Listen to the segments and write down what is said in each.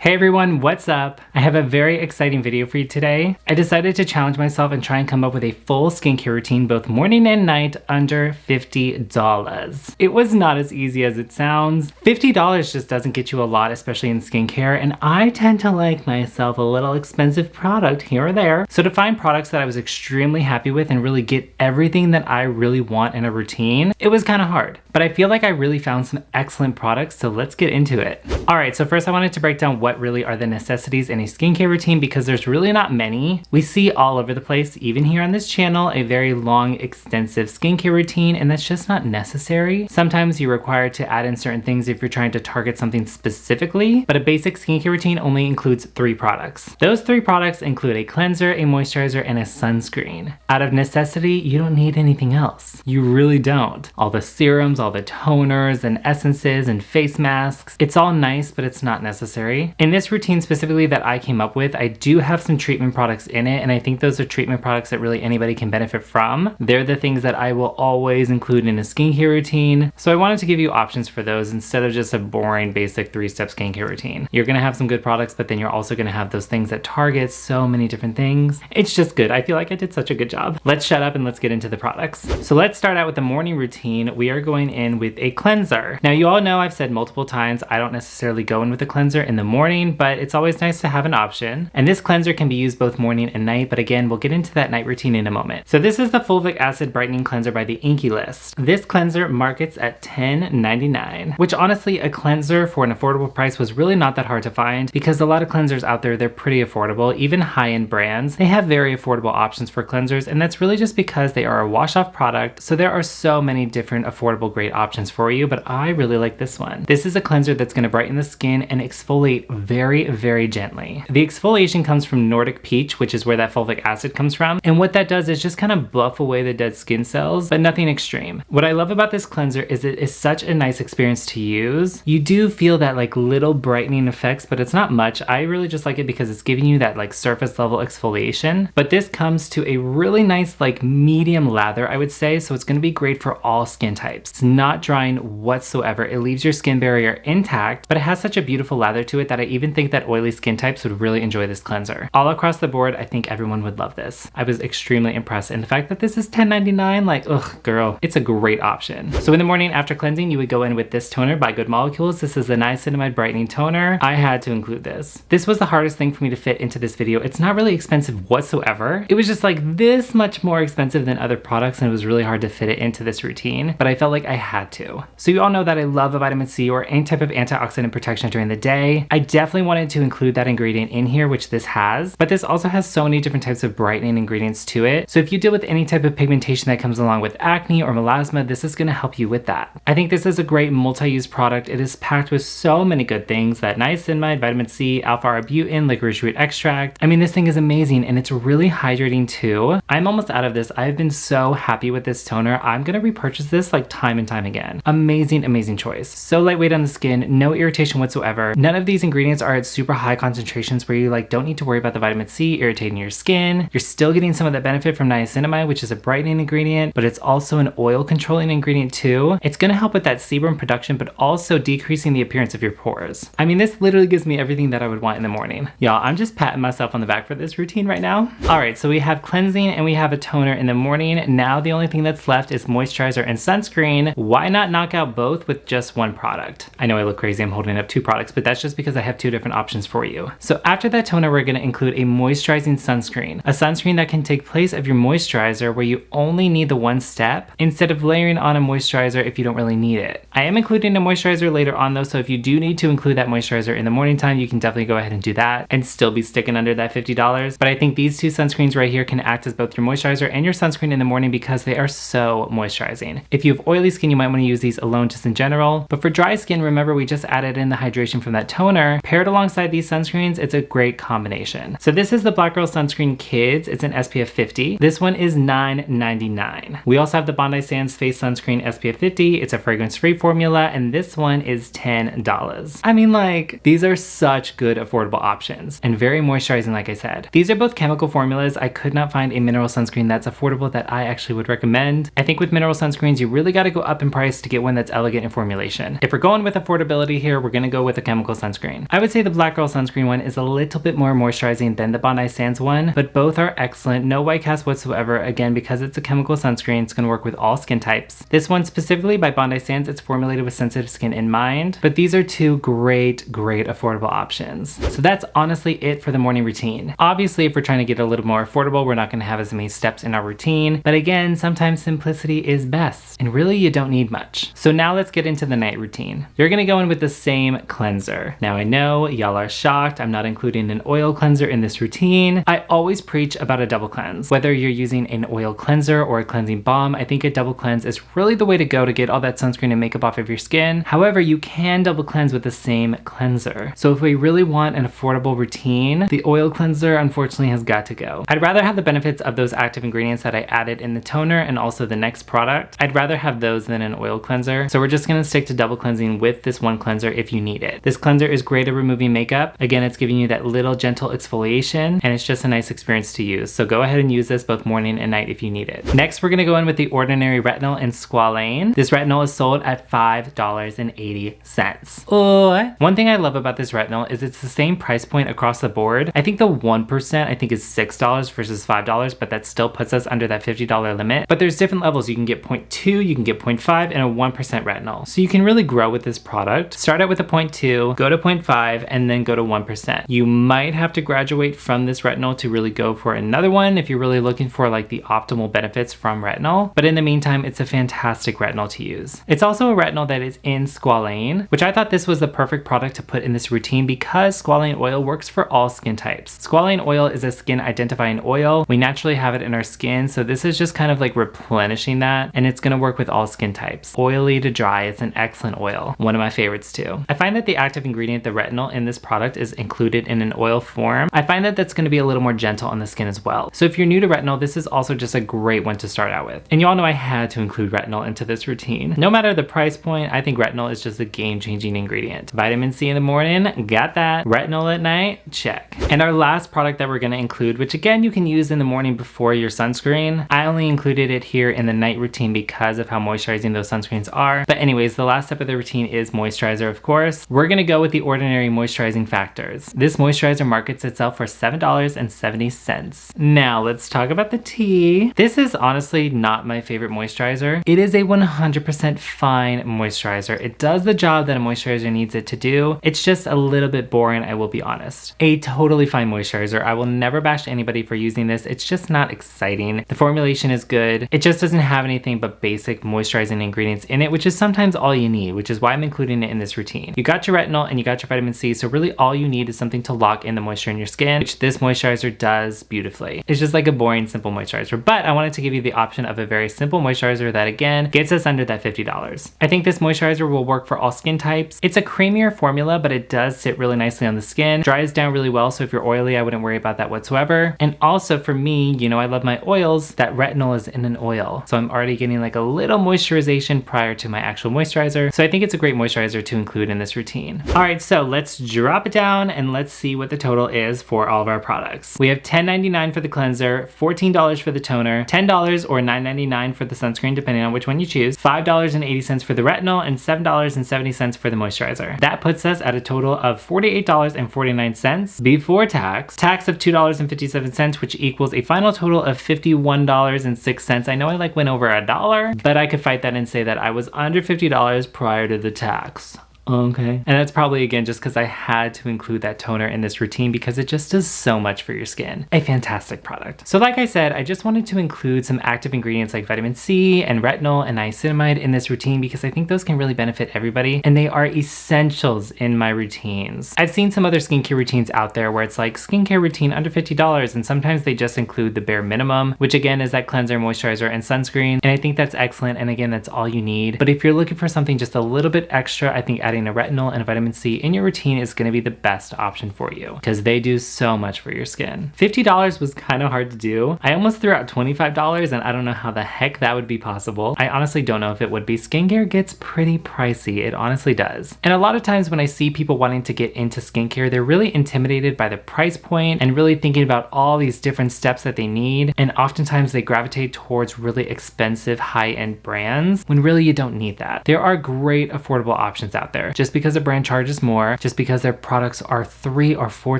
Hey everyone, what's up? I have a very exciting video for you today. I decided to challenge myself and try and come up with a full skincare routine both morning and night under $50. It was not as easy as it sounds. $50 just doesn't get you a lot, especially in skincare, and I tend to like myself a little expensive product here or there. So to find products that I was extremely happy with and really get everything that I really want in a routine, it was kind of hard. But I feel like I really found some excellent products, so let's get into it. All right, so first I wanted to break down what really are the necessities in a skincare routine because there's really not many. We see all over the place, even here on this channel, a very long, extensive skincare routine, and that's just not necessary. Sometimes you're required to add in certain things if you're trying to target something specifically, but a basic skincare routine only includes 3 products. Those 3 products include a cleanser, a moisturizer, and a sunscreen. Out of necessity, you don't need anything else. You really don't. All the serums, all the toners and essences and face masks, it's all nice, but it's not necessary. In this routine specifically that I came up with, I do have some treatment products in it, and I think those are treatment products that really anybody can benefit from. They're the things that I will always include in a skincare routine, so I wanted to give you options for those instead of just a boring basic 3-step skincare routine. You're gonna have some good products, but then you're also gonna have those things that target so many different things. It's just good. I feel like I did such a good job. Let's shut up and let's get into the products. So let's start out with the morning routine. We are going in with a cleanser. Now you all know I've said multiple times I don't necessarily go in with a cleanser in the morning, but it's always nice to have an option. And this cleanser can be used both morning and night, but again, we'll get into that night routine in a moment. So this is the fulvic acid brightening cleanser by the Inky List. This cleanser markets at $10.99, which honestly, a cleanser for an affordable price was really not that hard to find because a lot of cleansers out there, they're pretty affordable. Even high-end brands, they have very affordable options for cleansers, and that's really just because they are a wash-off product. So there are so many different affordable great options for you, but I really like this one. This is a cleanser that's going to brighten the skin and exfoliate very, very gently. The exfoliation comes from Nordic Peach, which is where that fulvic acid comes from. And what that does is just kind of buff away the dead skin cells, but nothing extreme. What I love about this cleanser is it is such a nice experience to use. You do feel that like little brightening effects, but it's not much. I really just like it because it's giving you that like surface level exfoliation. But this comes to a really nice like medium lather, I would say. So it's going to be great for all skin types. It's not drying whatsoever. It leaves your skin barrier intact, but it has such a beautiful lather to it that I even think that oily skin types would really enjoy this cleanser. All across the board, I think everyone would love this. I was extremely impressed, and the fact that this is $10.99, like, ugh, girl, it's a great option. So in the morning after cleansing, you would go in with this toner by Good Molecules. This is the niacinamide brightening toner. I had to include this. This was the hardest thing for me to fit into this video. It's not really expensive whatsoever. It was just like this much more expensive than other products, and it was really hard to fit it into this routine, but I felt like I had to. So you all know that I love a vitamin C or any type of antioxidant protection during the day. I definitely wanted to include that ingredient in here, which this has, but this also has so many different types of brightening ingredients to it. So if you deal with any type of pigmentation that comes along with acne or melasma, this is gonna help you with that. I think this is a great multi-use product. It is packed with so many good things, that niacinamide, vitamin C, alpha-arbutin, licorice root extract. I mean, this thing is amazing, and it's really hydrating too. I'm almost out of this. I've been so happy with this toner. I'm gonna repurchase this like time and time again. Amazing, amazing choice. So lightweight on the skin, no irritation whatsoever. None of these ingredients are at super high concentrations where you like don't need to worry about the vitamin C irritating your skin. You're still getting some of that benefit from niacinamide, which is a brightening ingredient, but it's also an oil controlling ingredient too. It's gonna help with that sebum production, but also decreasing the appearance of your pores. I mean, this literally gives me everything that I would want in the morning. Y'all, I'm just patting myself on the back for this routine right now. All right, so we have cleansing and we have a toner in the morning. Now the only thing that's left is moisturizer and sunscreen. Why not knock out both with just one product? I know I look crazy, I'm holding up 2 products, but that's just because I have 2 different options for you. So after that toner, we're gonna include a moisturizing sunscreen. A sunscreen that can take place of your moisturizer where you only need the one step instead of layering on a moisturizer if you don't really need it. I am including a moisturizer later on though, so if you do need to include that moisturizer in the morning time, you can definitely go ahead and do that and still be sticking under that $50. But I think these 2 sunscreens right here can act as both your moisturizer and your sunscreen in the morning because they are so moisturizing. If you have oily skin, you might wanna use these alone just in general. But for dry skin, remember we just added in the hydration from that toner. Paired alongside these sunscreens, it's a great combination. So this is the Black Girl Sunscreen Kids. It's an SPF 50. This one is $9.99. We also have the Bondi Sands Face Sunscreen SPF 50. It's a fragrance-free formula, and this one is $10. I mean, like, these are such good affordable options and very moisturizing, like I said. These are both chemical formulas. I could not find a mineral sunscreen that's affordable that I actually would recommend. I think with mineral sunscreens, you really got to go up in price to get one that's elegant in formulation. If we're going with affordability here, we're going to go with a chemical sunscreen. I would say the Black Girl Sunscreen one is a little bit more moisturizing than the Bondi Sands one, but both are excellent. No white cast whatsoever. Again, because it's a chemical sunscreen, it's going to work with all skin types. This one specifically by Bondi Sands, it's formulated with sensitive skin in mind, but these are two great affordable options. So that's honestly it for the morning routine. Obviously, if we're trying to get a little more affordable, we're not going to have as many steps in our routine, but again, sometimes simplicity is best, and really you don't need much. So now let's get into the night routine. You're going to go in with the same cleanser. Now I know y'all are shocked I'm not including an oil cleanser in this routine. I always preach about a double cleanse. Whether you're using an oil cleanser or a cleansing balm, I think a double cleanse is really the way to go to get all that sunscreen and makeup off of your skin. However, you can double cleanse with the same cleanser. So if we really want an affordable routine, the oil cleanser unfortunately has got to go. I'd rather have the benefits of those active ingredients that I added in the toner and also the next product. I'd rather have those than an oil cleanser. So we're just gonna stick to double cleansing with this one cleanser if you need it. This cleanser is great at removing makeup. Again, it's giving you that little gentle exfoliation, and it's just a nice experience to use. So go ahead and use this both morning and night if you need it. Next, we're gonna go in with the Ordinary Retinol in Squalane. This retinol is sold at $5.80. One thing I love about this retinol is it's the same price point across the board. I think the 1% I think is $6 versus $5, but that still puts us under that $50 limit. But there's different levels. You can get 0.2, you can get 0.5, and a 1% retinol. So you can really grow with this product. Start out with a 0.2, go to 0.5, and then go to 1%. You might have to graduate from this retinol to really go for another one if you're really looking for like the optimal benefits from retinol. But in the meantime, it's a fantastic retinol to use. It's also a retinol that is in Squalane, which I thought this was the perfect product to put in this routine because Squalane oil works for all skin types. Squalane oil is a skin identifying oil. We naturally have it in our skin, so this is just kind of like replenishing that, and it's gonna work with all skin types. Oily to dry, it's an excellent oil. One of my favorites too. I find that the active ingredient, the retinol in this product, is included in an oil form. I find that that's gonna be a little more gentle on the skin as well. So if you're new to retinol, this is also just a great one to start out with. And you all know I had to include retinol into this routine. No matter the price point, I think retinol is just a game-changing ingredient. Vitamin C in the morning, got that. Retinol at night, check. And our last product that we're gonna include, which again you can use in the morning before your sunscreen. I only included it here in the night routine because of how moisturizing those sunscreens are. But anyways, the last step of the routine is moisturizer, of course. We're gonna go with the Ordinary Moisturizing Factors. This moisturizer markets itself for $7.70. Now let's talk about the tea. This is honestly not my favorite moisturizer. It is a 100% fine moisturizer. It does the job that a moisturizer needs it to do. It's just a little bit boring, I will be honest. A totally fine moisturizer. I will never bash anybody for using this. It's just not exciting. The formulation is good. It just doesn't have anything but basic moisturizing ingredients in it, which is sometimes all you need, which is why I'm including it in this routine. You got your retinol and you got your vitamin C, so really all you need is something to lock in the moisture in your skin, which this moisturizer does beautifully. It's just like a boring, simple moisturizer, but I wanted to give you the option of a very simple moisturizer that again gets us under that $50. I think this moisturizer will work for all skin types. It's a creamier formula, but it does sit really nicely on the skin, dries down really well, so if you're oily, I wouldn't worry about that whatsoever. And also for me, you know, I love my oils, that retinol is in an oil, so I'm already getting like a little moisturization prior to my actual moisturizer, so I think it's a great moisturizer to include in this routine. All right, so let's drop it down and let's see what the total is for all of our products. We have $10.99 for the cleanser, $14 for the toner, $10 or $9.99 for the sunscreen, depending on which one you choose, $5.80 for the retinol, and $7.70 for the moisturizer. That puts us at a total of $48.49 before tax of $2.57, which equals a final total of $51.06. I know I like went over $1, but I could fight that and say that I was under $50 prior to the tax. Okay. And that's probably again just because I had to include that toner in this routine because it just does so much for your skin. A fantastic product. So like I said, I just wanted to include some active ingredients like vitamin C and retinol and niacinamide in this routine because I think those can really benefit everybody and they are essentials in my routines. I've seen some other skincare routines out there where it's like skincare routine under $50 and sometimes they just include the bare minimum, which again is that cleanser, moisturizer, and sunscreen. And I think that's excellent. And again, that's all you need. But if you're looking for something just a little bit extra, I think adding a retinol and a vitamin C in your routine is going to be the best option for you because they do so much for your skin. $50 was kind of hard to do. I almost threw out $25 and I don't know how the heck that would be possible. I honestly don't know if it would be. Skincare gets pretty pricey. It honestly does. And a lot of times when I see people wanting to get into skincare, they're really intimidated by the price point and really thinking about all these different steps that they need. And oftentimes they gravitate towards really expensive high-end brands when really you don't need that. There are great affordable options out there. better. Just because a brand charges more, just because their products are 3 or 4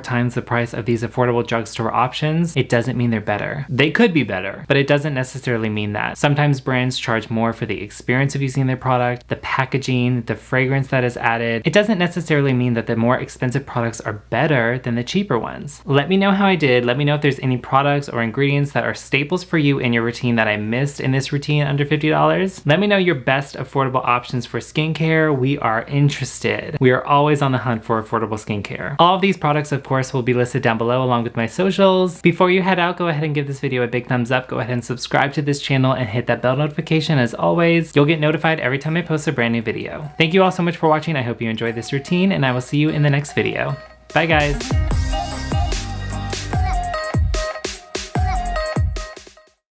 times the price of these affordable drugstore options, it doesn't mean they're better. They could be better, but it doesn't necessarily mean that. Sometimes brands charge more for the experience of using their product, the packaging, the fragrance that is added. It doesn't necessarily mean that the more expensive products are better than the cheaper ones. Let me know how I did. Let me know if there's any products or ingredients that are staples for you in your routine that I missed in this routine under $50. Let me know your best affordable options for skincare. We are interested. We are always on the hunt for affordable skincare. All of these products, of course, will be listed down below along with my socials. Before you head out, go ahead and give this video a big thumbs up. Go ahead and subscribe to this channel and hit that bell notification. As always, you'll get notified every time I post a brand new video. Thank you all so much for watching. I hope you enjoyed this routine, and I will see you in the next video. Bye guys.